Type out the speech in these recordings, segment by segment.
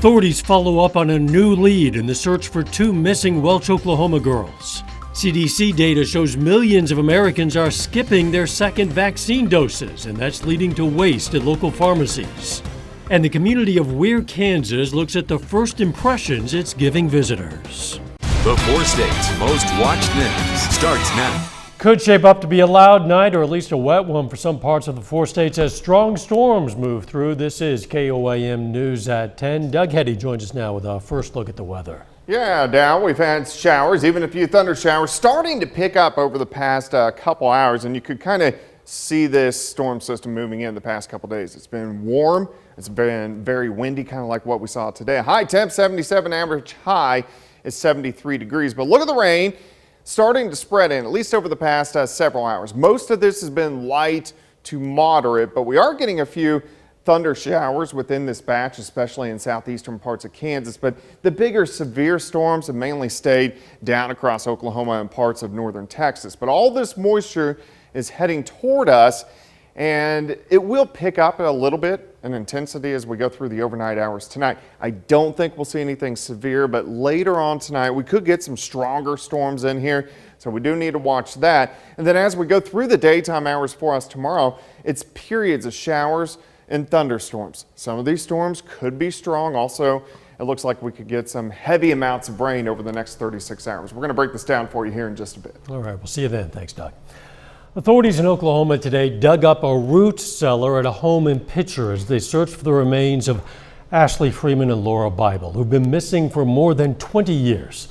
Authorities follow up on a new lead in the search for two missing Welch, Oklahoma girls. CDC data shows millions of Americans are skipping their second vaccine doses, and that's leading to waste at local pharmacies. And the community of Weir, Kansas looks at the first impressions it's giving visitors. The 4 states' most watched news starts now. Could shape up to be a loud night, or at least a wet one for some parts of the 4 states as strong storms move through. This is KOAM News at 10. Doug Heddy joins us now with our first look at the weather. Yeah, Dow, we've had showers, even a few thunder showers, starting to pick up over the past couple hours, and you could kind of see this storm system moving in the past couple days. It's been warm, it's been very windy, kind of like what we saw today. High temp 77, average high is 73 degrees, but look at the rain starting to spread in, at least over the past several hours. Most of this has been light to moderate, but we are getting a few thunder showers within this batch, especially in southeastern parts of Kansas. But the bigger severe storms have mainly stayed down across Oklahoma and parts of northern Texas. But all this moisture is heading toward us, and it will pick up a little bit in intensity as we go through the overnight hours tonight. I don't think we'll see anything severe, but later on tonight we could get some stronger storms in here, so we do need to watch that. And then as we go through the daytime hours for us tomorrow, it's periods of showers and thunderstorms. Some of these storms could be strong. Also, it looks like we could get some heavy amounts of rain over the next 36 hours. We're going to break this down for you here in just a bit. All right, we'll see you then. Thanks, Doug. Authorities in Oklahoma today dug up a root cellar at a home in Pitcher as they searched for the remains of Ashley Freeman and Laura Bible, who've been missing for more than 20 years.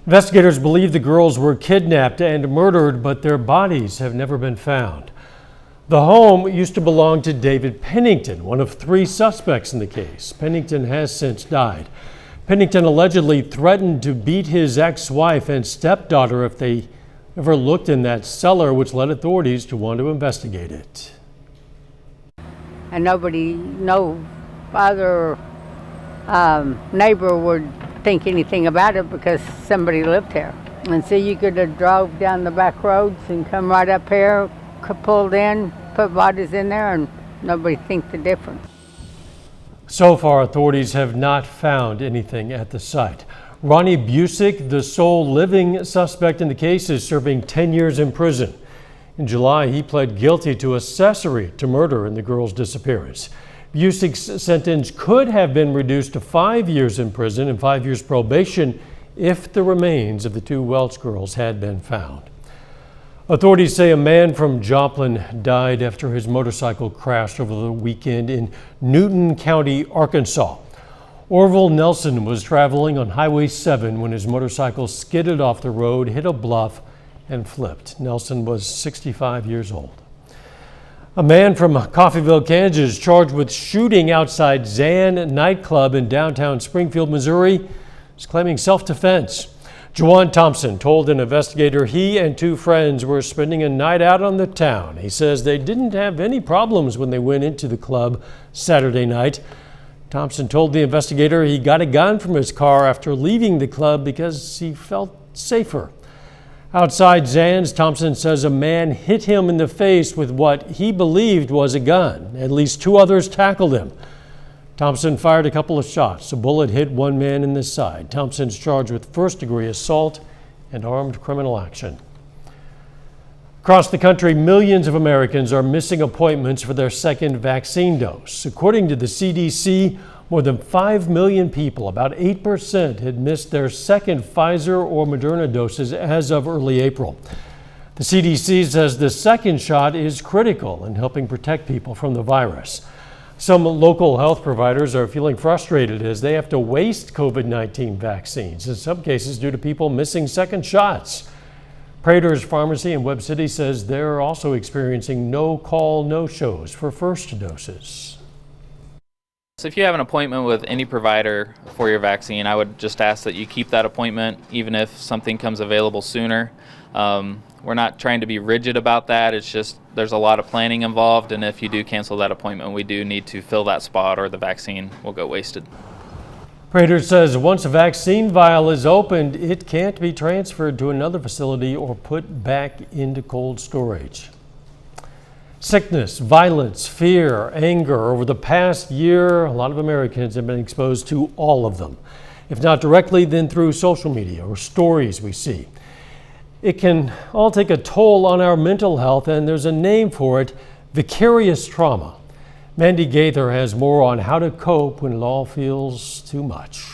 Investigators believe the girls were kidnapped and murdered, but their bodies have never been found. The home used to belong to David Pennington, one of 3 suspects in the case. Pennington has since died. Pennington allegedly threatened to beat his ex-wife and stepdaughter if they ever looked in that cellar, which led authorities to want to investigate it. And nobody, no other neighbor would think anything about it because somebody lived here. And so you could have drove down the back roads and come right up here, pulled in, put bodies in there, and nobody think the difference. So far, authorities have not found anything at the site. Ronnie Busick, the sole living suspect in the case, is serving 10 years in prison. In July, he pled guilty to accessory to murder in the girl's disappearance. Busick's sentence could have been reduced to 5 years in prison and 5 years probation if the remains of the 2 Welch girls had been found. Authorities say a man from Joplin died after his motorcycle crashed over the weekend in Newton County, Arkansas. Orville Nelson was traveling on Highway 7 when his motorcycle skidded off the road, hit a bluff, and flipped. Nelson was 65 years old. A man from Coffeyville, Kansas, charged with shooting outside Zan nightclub in downtown Springfield, Missouri, is claiming self-defense. Juwan Thompson told an investigator he and 2 friends were spending a night out on the town. He says they didn't have any problems when they went into the club Saturday night. Thompson told the investigator he got a gun from his car after leaving the club because he felt safer. Outside Zan's, Thompson says a man hit him in the face with what he believed was a gun. At least 2 others tackled him. Thompson fired a couple of shots. A bullet hit one man in the side. Thompson's charged with first-degree assault and armed criminal action. Across the country, millions of Americans are missing appointments for their second vaccine dose. According to the CDC, more than 5 million people, about 8%, had missed their second Pfizer or Moderna doses as of early April. The CDC says the second shot is critical in helping protect people from the virus. Some local health providers are feeling frustrated as they have to waste COVID-19 vaccines, in some cases due to people missing second shots. Prater's Pharmacy in Webb City says they're also experiencing no-call, no-shows for first doses. So if you have an appointment with any provider for your vaccine, I would just ask that you keep that appointment even if something comes available sooner. We're not trying to be rigid about that. It's just there's a lot of planning involved, and if you do cancel that appointment, we do need to fill that spot or the vaccine will go wasted. Prater says once a vaccine vial is opened, it can't be transferred to another facility or put back into cold storage. Sickness, violence, fear, anger. Over the past year, a lot of Americans have been exposed to all of them. If not directly, then through social media or stories we see. It can all take a toll on our mental health, and there's a name for it: vicarious trauma. Mandy Gaither has more on how to cope when it all feels too much.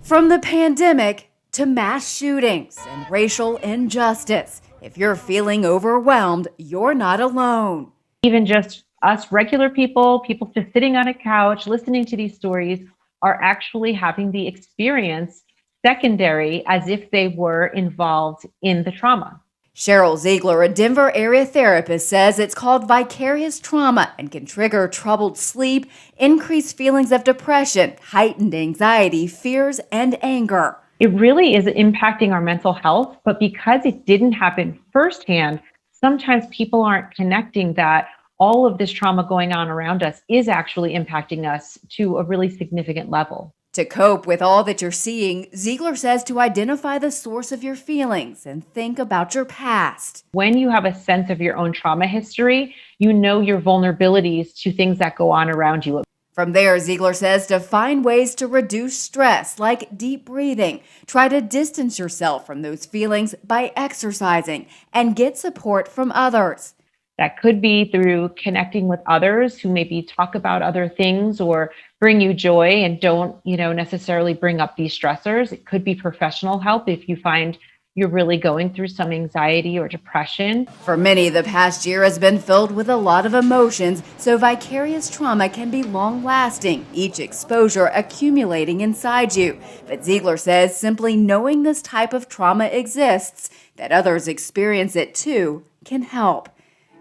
From the pandemic to mass shootings and racial injustice, if you're feeling overwhelmed, you're not alone. Even just us regular people just sitting on a couch listening to these stories are actually having the experience secondary as if they were involved in the trauma. Cheryl Ziegler, a Denver area therapist, says it's called vicarious trauma and can trigger troubled sleep, increased feelings of depression, heightened anxiety, fears, and anger. It really is impacting our mental health, but because it didn't happen firsthand, sometimes people aren't connecting that all of this trauma going on around us is actually impacting us to a really significant level. To cope with all that you're seeing, Ziegler says to identify the source of your feelings and think about your past. When you have a sense of your own trauma history, you know your vulnerabilities to things that go on around you. From there, Ziegler says to find ways to reduce stress, like deep breathing. Try to distance yourself from those feelings by exercising and get support from others. That could be through connecting with others who maybe talk about other things or bring you joy and don't, necessarily bring up these stressors. It could be professional help if you find you're really going through some anxiety or depression. For many, the past year has been filled with a lot of emotions, so vicarious trauma can be long-lasting, each exposure accumulating inside you. But Ziegler says simply knowing this type of trauma exists, that others experience it too, can help.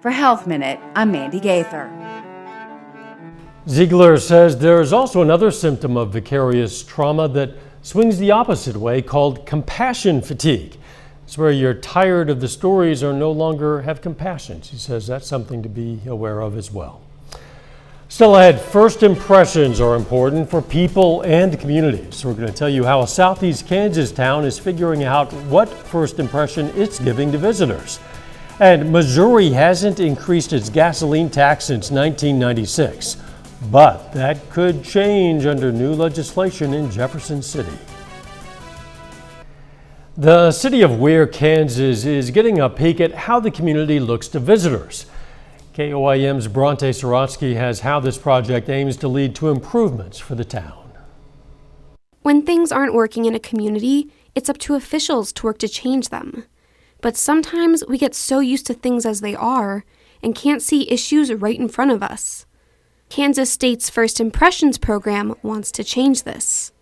For Health Minute, I'm Mandy Gaither. Ziegler says there's also another symptom of vicarious trauma that swings the opposite way, called compassion fatigue. It's where you're tired of the stories or no longer have compassion. She says that's something to be aware of as well. Still ahead, first impressions are important for people and communities. So we're going to tell you how a southeast Kansas town is figuring out what first impression it's giving to visitors. And Missouri hasn't increased its gasoline tax since 1996. But that could change under new legislation in Jefferson City. The city of Weir, Kansas is getting a peek at how the community looks to visitors. KOAM's Bronte Sorotsky has how this project aims to lead to improvements for the town. When things aren't working in a community, it's up to officials to work to change them. But sometimes we get so used to things as they are and can't see issues right in front of us. Kansas State's First Impressions program wants to change this.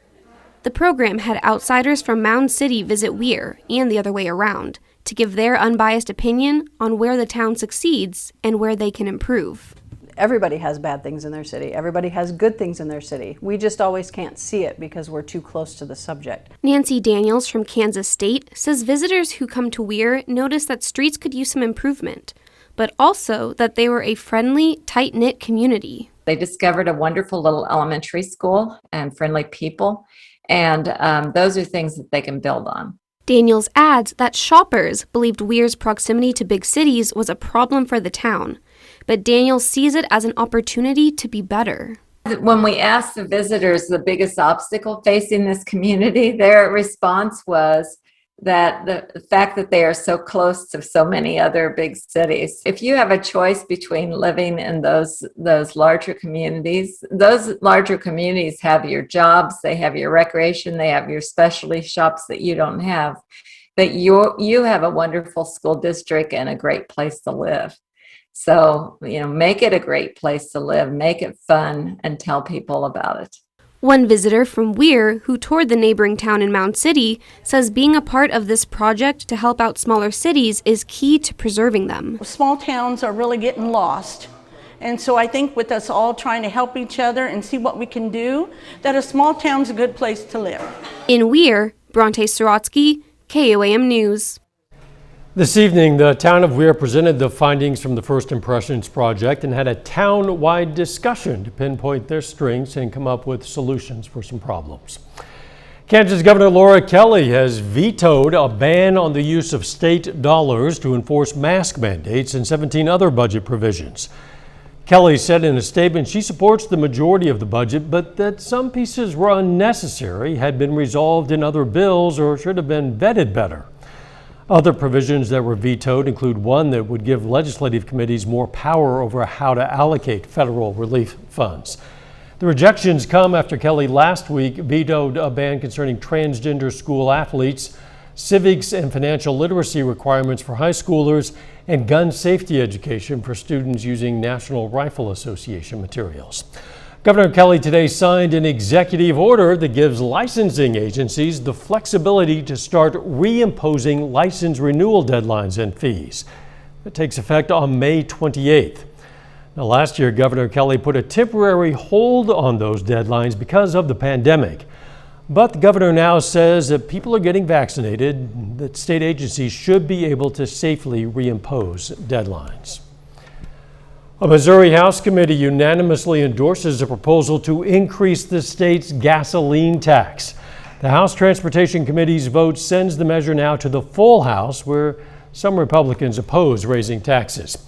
The program had outsiders from Mound City visit Weir and the other way around to give their unbiased opinion on where the town succeeds and where they can improve. Everybody has bad things in their city. Everybody has good things in their city. We just always can't see it because we're too close to the subject. Nancy Daniels from Kansas State says visitors who come to Weir notice that streets could use some improvement, but also that they were a friendly, tight-knit community. They discovered a wonderful little elementary school and friendly people, and those are things that they can build on. Daniels adds that shoppers believed Weir's proximity to big cities was a problem for the town, but Daniels sees it as an opportunity to be better. When we asked the visitors the biggest obstacle facing this community, their response was that the fact that they are so close to so many other big cities. If you have a choice between living in those larger communities have your jobs, they have your recreation, they have your specialty shops that you don't have. But you have a wonderful school district and a great place to live. So, make it a great place to live, make it fun, and tell people about it. One visitor from Weir, who toured the neighboring town in Mound City, says being a part of this project to help out smaller cities is key to preserving them. Small towns are really getting lost. And so I think with us all trying to help each other and see what we can do, that a small town's a good place to live. In Weir, Bronte Sorotsky, KOAM News. This evening, the town of Weir presented the findings from the First Impressions project and had a town-wide discussion to pinpoint their strengths and come up with solutions for some problems. Kansas Governor Laura Kelly has vetoed a ban on the use of state dollars to enforce mask mandates and 17 other budget provisions. Kelly said in a statement she supports the majority of the budget, but that some pieces were unnecessary, had been resolved in other bills, or should have been vetted better. Other provisions that were vetoed include one that would give legislative committees more power over how to allocate federal relief funds. The rejections come after Kelly last week vetoed a ban concerning transgender school athletes, civics and financial literacy requirements for high schoolers, and gun safety education for students using National Rifle Association materials. Governor Kelly today signed an executive order that gives licensing agencies the flexibility to start reimposing license renewal deadlines and fees. It takes effect on May 28th. Now, last year, Governor Kelly put a temporary hold on those deadlines because of the pandemic. But the governor now says that people are getting vaccinated, that state agencies should be able to safely reimpose deadlines. A Missouri House committee unanimously endorses a proposal to increase the state's gasoline tax. The House Transportation Committee's vote sends the measure now to the full House, where some Republicans oppose raising taxes.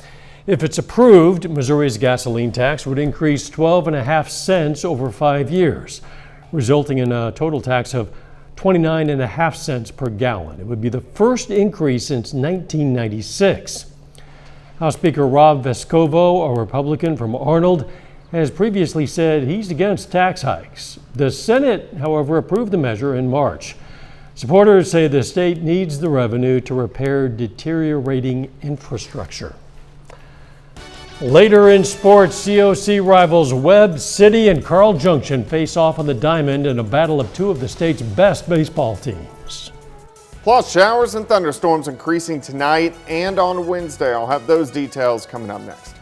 If it's approved, Missouri's gasoline tax would increase 12.5 cents over 5 years, resulting in a total tax of 29.5 cents per gallon. It would be the first increase since 1996. House Speaker Rob Vescovo, a Republican from Arnold, has previously said he's against tax hikes. The Senate, however, approved the measure in March. Supporters say the state needs the revenue to repair deteriorating infrastructure. Later in sports, COC rivals Webb City and Carl Junction face off on the diamond in a battle of two of the state's best baseball teams. Plus, showers and thunderstorms increasing tonight and on Wednesday. I'll have those details coming up next.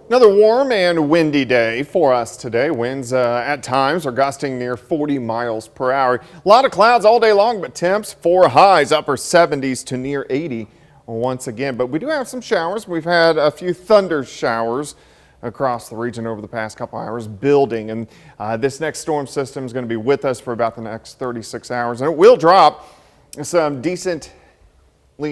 Another warm and windy day for us today. Winds at times are gusting near 40 miles per hour. A lot of clouds all day long, but temps for highs upper 70s to near 80 once again. But we do have some showers. We've had a few thunder showers across the region over the past couple hours building. And this next storm system is going to be with us for about the next 36 hours. And it will drop some decently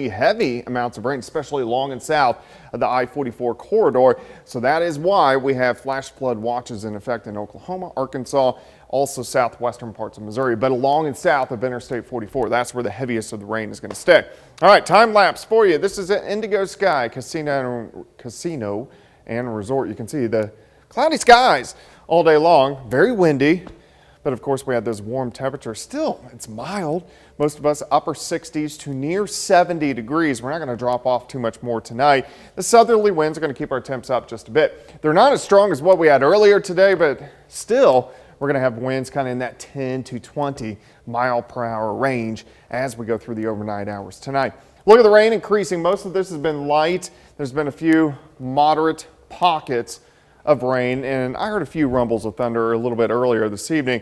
heavy amounts of rain, especially along and south of the I-44 corridor. So that is why we have flash flood watches in effect in Oklahoma, Arkansas, also southwestern parts of Missouri, but along and south of Interstate 44. That's where the heaviest of the rain is going to stay. All right, time lapse for you. This is at Indigo Sky Casino and Resort. You can see the cloudy skies all day long, very windy. But of course, we had those warm temperatures. Still, it's mild. Most of us upper 60s to near 70 degrees. We're not going to drop off too much more tonight. The southerly winds are going to keep our temps up just a bit. They're not as strong as what we had earlier today, but still, we're going to have winds kind of in that 10 to 20 mile per hour range as we go through the overnight hours tonight. Look at the rain increasing. Most of this has been light. There's been a few moderate pockets of rain, and I heard a few rumbles of thunder a little bit earlier this evening.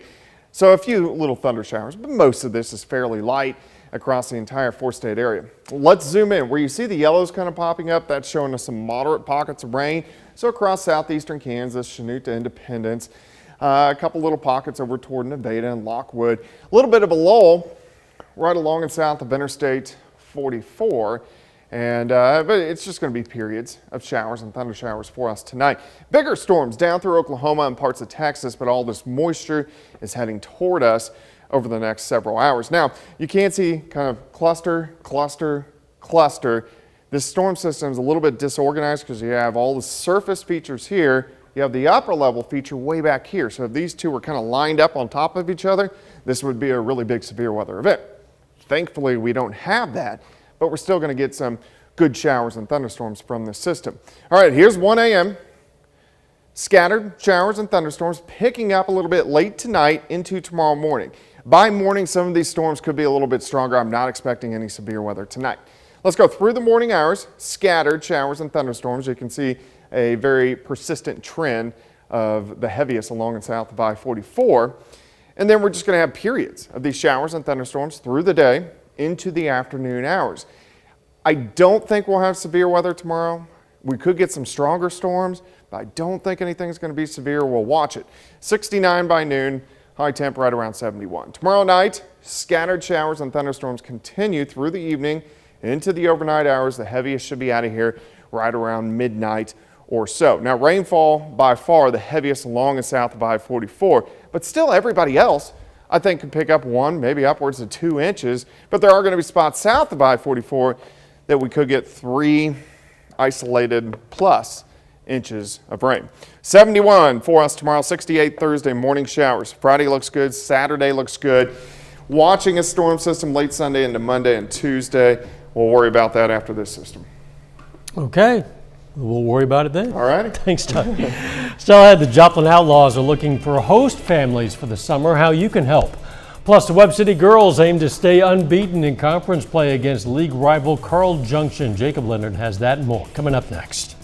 So a few little thunder showers, but most of this is fairly light across the entire four-state area. Let's zoom in. Where you see the yellows kind of popping up, that's showing us some moderate pockets of rain. So across southeastern Kansas, Chanute to Independence, a couple little pockets over toward Nevada and Lockwood. A little bit of a lull right along and south of Interstate 44. But it's just going to be periods of showers and thunder showers for us tonight. Bigger storms down through Oklahoma and parts of Texas, but all this moisture is heading toward us over the next several hours. Now, you can see kind of cluster, cluster, cluster. This storm system is a little bit disorganized because you have all the surface features here. You have the upper level feature way back here. So if these two were kind of lined up on top of each other, this would be a really big severe weather event. Thankfully, we don't have that, but we're still going to get some good showers and thunderstorms from this system. All right, here's 1 a.m. Scattered showers and thunderstorms picking up a little bit late tonight into tomorrow morning. By morning, some of these storms could be a little bit stronger. I'm not expecting any severe weather tonight. Let's go through the morning hours. Scattered showers and thunderstorms. You can see a very persistent trend of the heaviest along and south of I-44. And then we're just going to have periods of these showers and thunderstorms through the day into the afternoon hours. I don't think we'll have severe weather tomorrow. We could get some stronger storms, but I don't think anything's going to be severe. We'll watch it. 69 by noon, high temp right around 71. Tomorrow night, scattered showers and thunderstorms continue through the evening into the overnight hours. The heaviest should be out of here right around midnight or so. Now, rainfall by far the heaviest along and south of I-44, but still everybody else I think can pick up 1, maybe upwards of 2 inches. But there are going to be spots south of I-44 that we could get 3 isolated plus inches of rain. 71 for us tomorrow, 68 Thursday, morning showers. Friday looks good, Saturday looks good. Watching a storm system late Sunday into Monday and Tuesday. We'll worry about that after this system. Okay. We'll worry about it then. All right. Thanks, Doug. Still ahead, the Joplin Outlaws are looking for host families for the summer. How you can help. Plus, the Webb City girls aim to stay unbeaten in conference play against league rival Carl Junction. Jacob Leonard has that and more coming up next.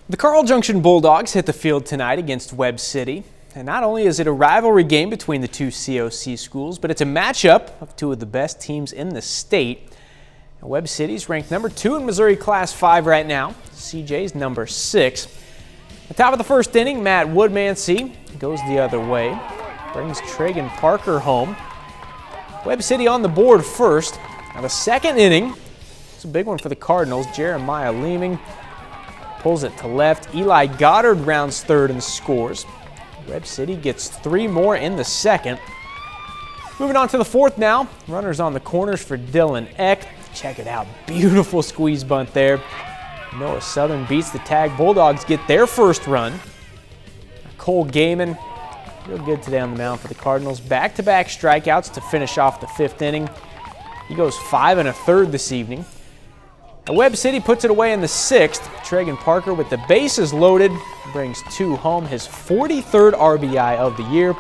The Carl Junction Bulldogs hit the field tonight against Webb City. And not only is it a rivalry game between the two COC schools, but it's a matchup of 2 of the best teams in the state. And Webb City's ranked number 2 in Missouri Class 5 right now. CJ's number 6. At the top of the first inning, Matt Woodmansey goes the other way. Brings Tragan Parker home. Webb City on the board first. Now the second inning, it's a big one for the Cardinals. Jeremiah Leeming pulls it to left. Eli Goddard rounds third and scores. Webb City gets 3 more in the second. Moving on to the fourth now. Runners on the corners for Dylan Eck. Check it out. Beautiful squeeze bunt there. Noah Southern beats the tag. Bulldogs get their first run. Cole Gaiman, real good today on the mound for the Cardinals. Back-to-back strikeouts to finish off the 5th inning. He goes 5 1/3 this evening. Webb City puts it away in the 6th. Tragan Parker with the bases loaded brings 2 home, his 43rd RBI of the year.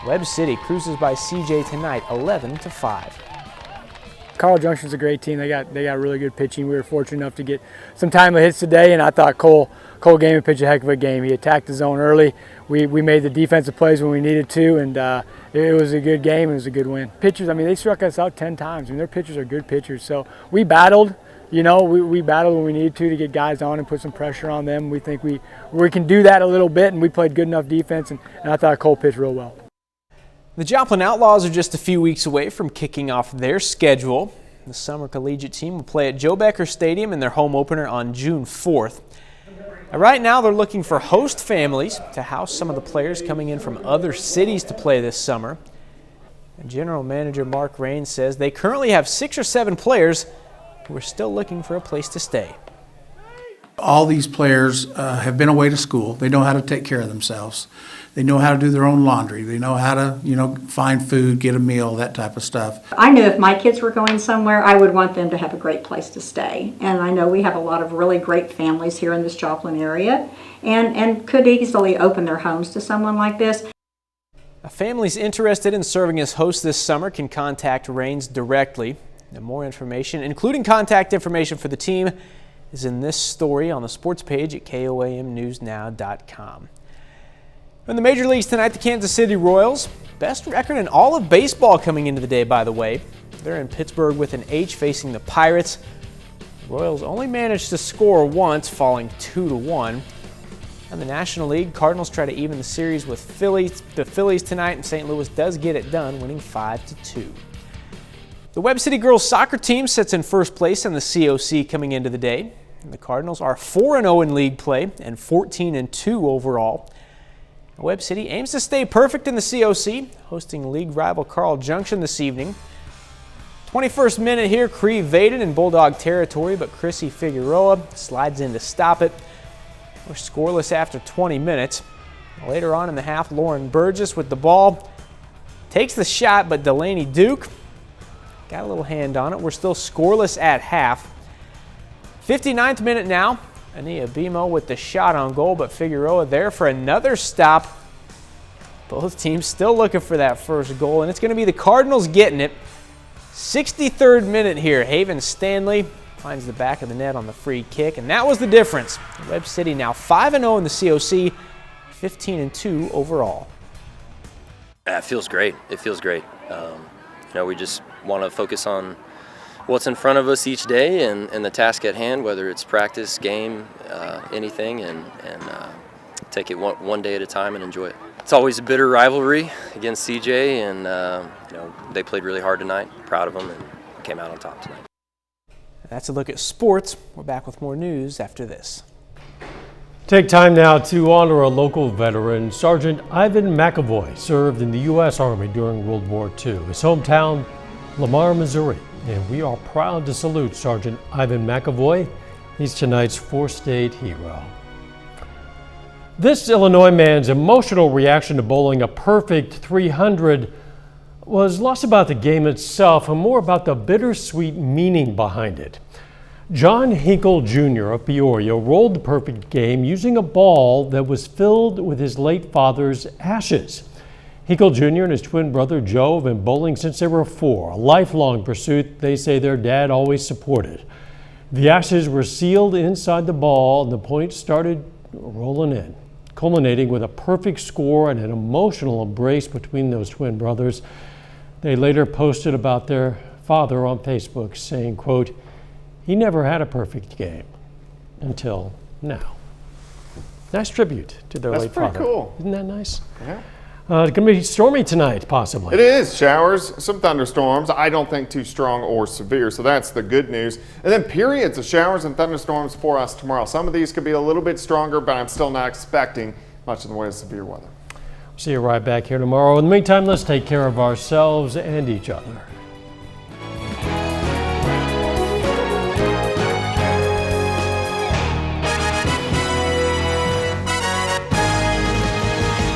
Webb City cruises by CJ tonight 11-5. Carl Junction's a great team. They got really good pitching. We were fortunate enough to get some timely hits today, and I thought Cole Gaiman pitched a heck of a game. He attacked the zone early. We made the defensive plays when we needed to, and it was a good game. It was a good win. Pitchers, I mean, they struck us out 10 times. I mean, their pitchers are good pitchers. So we battled. You know, we battled when we needed to get guys on and put some pressure on them. We think we can do that a little bit, and we played good enough defense, and I thought Cole pitched real well. The Joplin Outlaws are just a few weeks away from kicking off their schedule. The summer collegiate team will play at Joe Becker Stadium in their home opener on June 4th. Right now, they're looking for host families to house some of the players coming in from other cities to play this summer. And General Manager Mark Raines says they currently have 6 or 7 players who are still looking for a place to stay. All these players have been away to school. They know how to take care of themselves. They know how to do their own laundry. They know how to, find food, get a meal, that type of stuff. I knew if my kids were going somewhere, I would want them to have a great place to stay. And I know we have a lot of really great families here in this Joplin area and could easily open their homes to someone like this. Families interested in serving as hosts this summer can contact Raines directly. And more information, including contact information for the team, is in this story on the sports page at KOAMNewsNow.com. In the major leagues tonight, the Kansas City Royals, best record in all of baseball coming into the day, by the way. They're in Pittsburgh with an H facing the Pirates. The Royals only managed to score once, falling 2-1. In the National League, Cardinals try to even the series with the Phillies tonight, and St. Louis does get it done, winning 5-2. The Webb City girls soccer team sits in first place in the COC coming into the day. And the Cardinals are 4-0 in league play and 14-2 overall. Webb City aims to stay perfect in the COC, hosting league rival Carl Junction this evening. 21st minute here, Cree Vaden in Bulldog territory, but Chrissy Figueroa slides in to stop it. We're scoreless after 20 minutes. Later on in the half, Lauren Burgess with the ball takes the shot, but Delaney Duke got a little hand on it. We're still scoreless at half. 59th minute now. Ania Bimo with the shot on goal, but Figueroa there for another stop. Both teams still looking for that first goal, and it's going to be the Cardinals getting it. 63rd minute here. Haven Stanley finds the back of the net on the free kick, and that was the difference. Webb City now 5-0 in the COC, 15-2 overall. It feels great. It feels great. we just want to focus on what's in front of us each day and the task at hand, whether it's practice, game, anything, and take it one day at a time and enjoy it. It's always a bitter rivalry against CJ, and they played really hard tonight. Proud of them and came out on top tonight. That's a look at sports. We're back with more news after this. Take time now to honor a local veteran. Sergeant Ivan McAvoy served in the U.S. Army during World War II. His hometown, Lamar, Missouri. And we are proud to salute Sergeant Ivan McAvoy. He's tonight's 4-state hero. This Illinois man's emotional reaction to bowling a perfect 300 was less about the game itself and more about the bittersweet meaning behind it. John Hinkle Jr. of Peoria rolled the perfect game using a ball that was filled with his late father's ashes. Hinkle Jr. and his twin brother Joe have been bowling since they were 4, a lifelong pursuit they say their dad always supported. The ashes were sealed inside the ball and the points started rolling in, culminating with a perfect score and an emotional embrace between those twin brothers. They later posted about their father on Facebook saying, quote, "He never had a perfect game until now." Nice tribute to their late father. That's pretty cool. Isn't that nice? Yeah. It's going to be stormy tonight, possibly. It is. Showers, some thunderstorms. I don't think too strong or severe, so that's the good news. And then periods of showers and thunderstorms for us tomorrow. Some of these could be a little bit stronger, but I'm still not expecting much in the way of severe weather. See you right back here tomorrow. In the meantime, let's take care of ourselves and each other.